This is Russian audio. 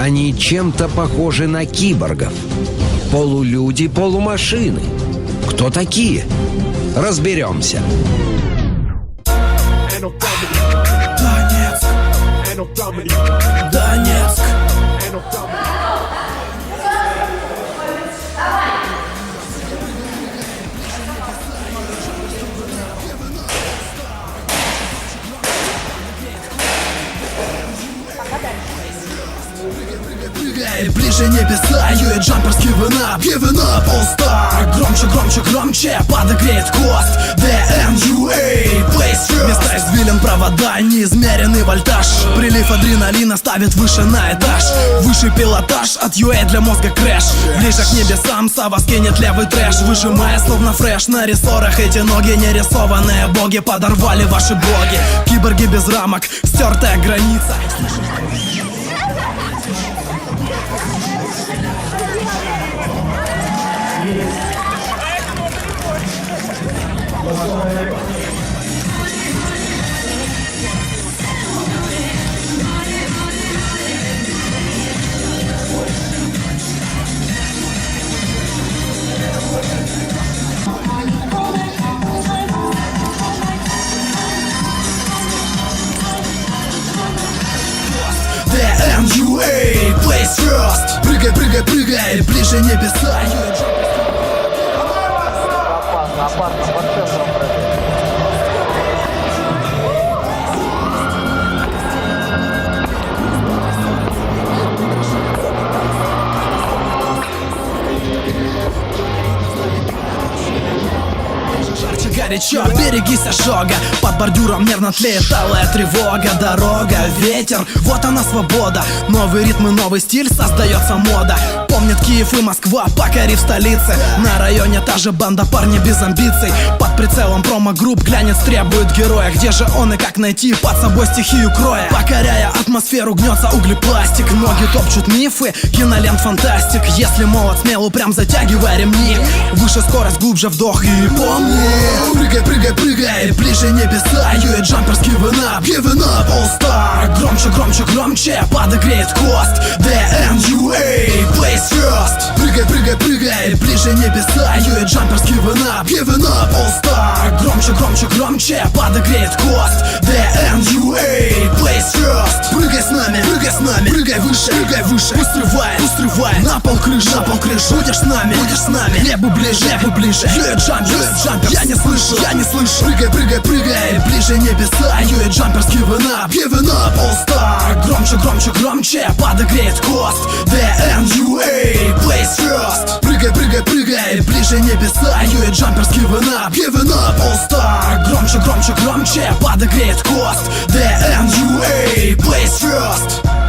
Они чем-то похожи на киборгов. Полулюди, полумашины. Кто такие? Разберемся. Донецк. Прыгай, ближе небеса, юет джампер с giving up, all star. Громче, громче, громче, подогреет кост. DNUA, place first. Места извилин, провода, неизмеренный вольтаж. Прилив адреналина ставит выше на этаж. Выше пилотаж, от UA для мозга крэш. Ближе к небесам, Сава скинет левый трэш. Выжимая словно фреш на рессорах. Эти ноги нерисованные, боги подорвали ваши блоги. Киборги без рамок, стертая граница. DNUA, place first. Прыгай, прыгай, прыгай, ближе небеса. Опасно, под центром прыгай. Горячо, берегись ожога. Под бордюром нервно тлеет алая тревога. Дорога, ветер, вот она свобода. Новый ритм и новый стиль, создается мода. Помнит Киев и Москва, покорив столицы. На районе та же банда, парни без амбиций. Под прицелом промо-групп глянец требует героя. Где же он и как найти под собой стихию кроя? Покоряя атмосферу, гнется углепластик. Ноги топчут мифы, кинолент фантастик. Если молод, смело прям затягивай ремни. Выше скорость, глубже вдох и помни. Прыгай, прыгай, прыгай, ближе небеса. Юет джампер с giving up, all star. Громче, громче, громче, подогреет кост. DNUA, place first. Прыгай, прыгай, прыгай, ближе небеса. Юет джампер с giving up, all star. Громче, громче, громче, подогреет кост. DNUA, place first. Прыгай с нами, прыгай выше, устревай, на пол крыши, будешь с нами, небу ближе, юет джампер, я не слышу, прыгай, прыгай, прыгай, ближе небеса, юет джампер с giving up, all star. Громче, громче, громче, подогреет кост. DNUA, place first. Прыгай, прыгай, прыгай, ближе небеса, юет джампер с giving up, all star. Громче, громче, громче, подогреет кост. DNUA, place first.